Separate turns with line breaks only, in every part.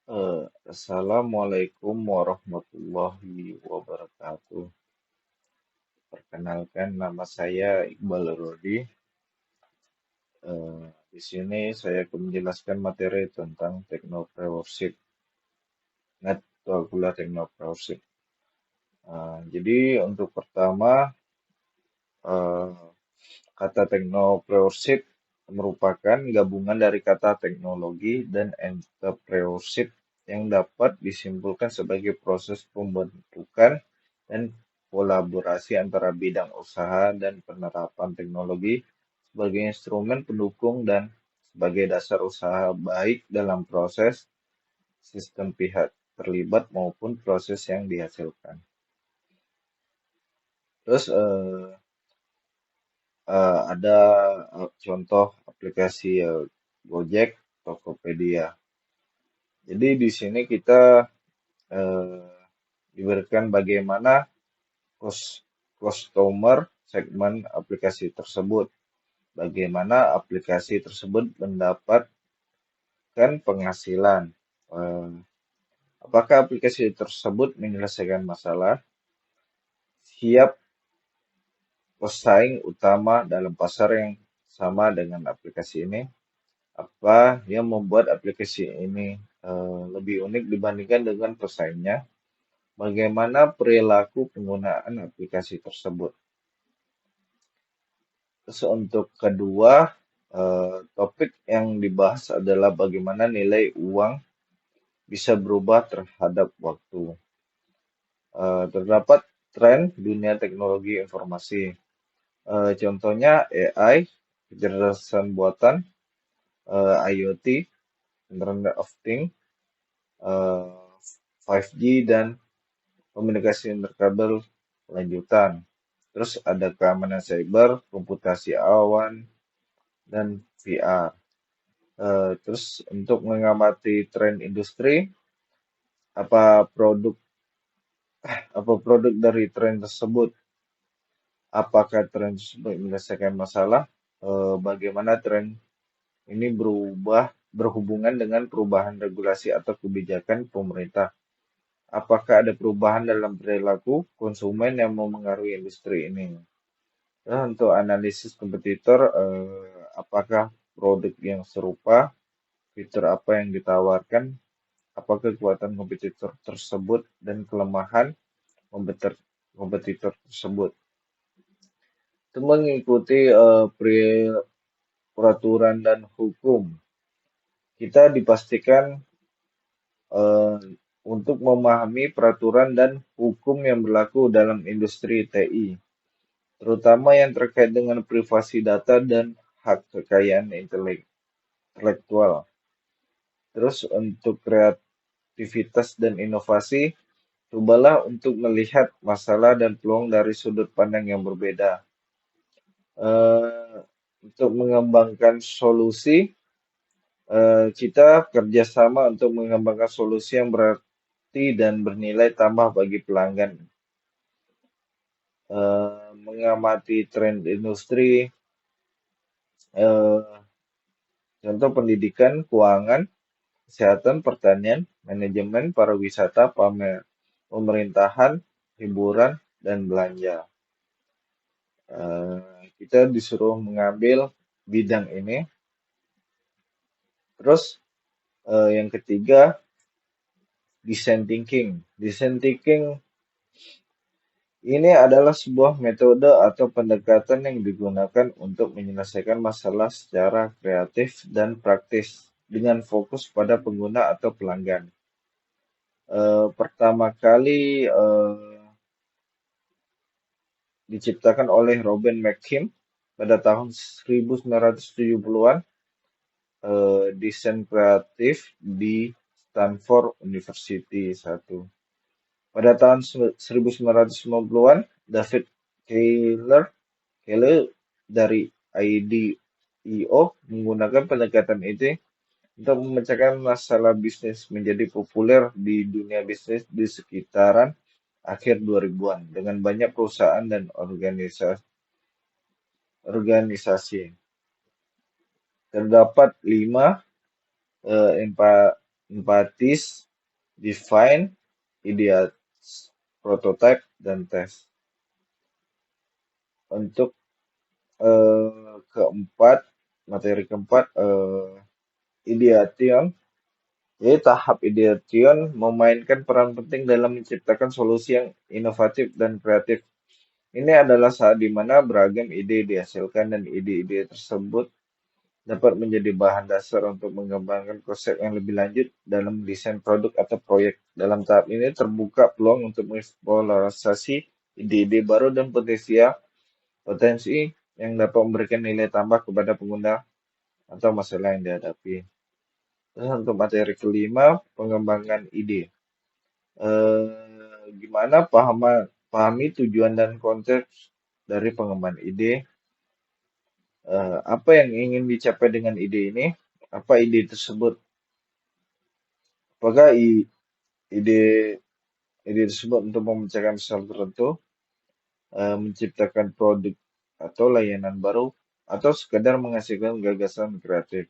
Assalamualaikum warahmatullahi wabarakatuh. Perkenalkan, nama saya Iqbal Rodi. Di sini saya akan menjelaskan materi tentang technopreneurship, network technopreneurship. Jadi untuk pertama, eh, kata technopreneurship merupakan gabungan dari kata teknologi dan entrepreneurship yang dapat disimpulkan sebagai proses pembentukan dan kolaborasi antara bidang usaha dan penerapan teknologi sebagai instrumen pendukung dan sebagai dasar usaha baik dalam proses sistem pihak terlibat maupun proses yang dihasilkan. Terus ada contoh aplikasi Gojek, Tokopedia. Jadi di sini kita eh, diberikan bagaimana customer segmen aplikasi tersebut, bagaimana aplikasi tersebut mendapatkan penghasilan, eh, apakah aplikasi tersebut menyelesaikan masalah, siap pesaing utama dalam pasar yang sama dengan aplikasi ini, apa yang membuat aplikasi ini lebih unik dibandingkan dengan pesaingnya, bagaimana perilaku penggunaan aplikasi tersebut. Terus untuk kedua, topik yang dibahas adalah bagaimana nilai uang bisa berubah terhadap waktu. Terdapat tren dunia teknologi informasi. Contohnya AI, kecerdasan buatan, IoT, Internet of Things, 5G, dan komunikasi interkabel lanjutan. Terus ada keamanan cyber, komputasi awan, dan VR. Terus untuk mengamati tren industri, apa produk apa produk dari tren tersebut, apakah tren tersebut menyelesaikan masalah, bagaimana tren ini berhubungan dengan perubahan regulasi atau kebijakan pemerintah. Apakah ada perubahan dalam perilaku konsumen yang memengaruhi industri ini? Nah, untuk analisis kompetitor, apakah produk yang serupa, fitur apa yang ditawarkan, apa kekuatan kompetitor tersebut, dan kelemahan kompetitor tersebut. Itu mengikuti peraturan dan hukum. Kita dipastikan eh, untuk memahami peraturan dan hukum yang berlaku dalam industri TI, terutama yang terkait dengan privasi data dan hak kekayaan intelektual. Terus untuk kreativitas dan inovasi, cobalah untuk melihat masalah dan peluang dari sudut pandang yang berbeda. Untuk mengembangkan solusi, kita kerjasama untuk mengembangkan solusi yang berarti dan bernilai tambah bagi pelanggan. Mengamati tren industri, eh, contoh pendidikan, keuangan, kesehatan, pertanian, manajemen, pariwisata, pemerintahan, hiburan, dan belanja. Kita disuruh mengambil bidang ini. Terus yang ketiga, design thinking. Design thinking ini adalah sebuah metode atau pendekatan yang digunakan untuk menyelesaikan masalah secara kreatif dan praktis dengan fokus pada pengguna atau pelanggan. Pertama kali diciptakan oleh Robin McKim pada tahun 1970-an, desain kreatif di Stanford University 1. Pada tahun 1950-an, David Keller dari IDEO menggunakan pendekatan itu untuk memecahkan masalah bisnis menjadi populer di dunia bisnis di sekitaran akhir 2000-an dengan banyak perusahaan dan organisasi. Terdapat 5 empat empatis, define, ideate, prototype, dan test. Untuk keempat, materi keempat, ideation. Jadi tahap ideation memainkan peran penting dalam menciptakan solusi yang inovatif dan kreatif. Ini adalah saat di mana beragam ide dihasilkan dan ide-ide tersebut dapat menjadi bahan dasar untuk mengembangkan konsep yang lebih lanjut dalam desain produk atau proyek. Dalam tahap ini terbuka peluang untuk mengeksplorasi ide-ide baru dan potensi yang dapat memberikan nilai tambah kepada pengguna atau masalah yang dihadapi. Terus untuk materi kelima, pengembangan ide. Gimana pahami tujuan dan konteks dari pengembangan ide, apa yang ingin dicapai dengan ide ini, apa ide tersebut, apakah ide ide tersebut untuk memecahkan masalah tertentu, menciptakan produk atau layanan baru, atau sekedar menghasilkan gagasan kreatif.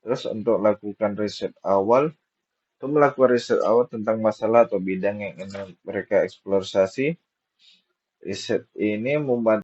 Terus untuk lakukan riset awal, itu melakukan riset awal tentang masalah atau bidang yang ingin mereka eksplorasi. Riset ini membantu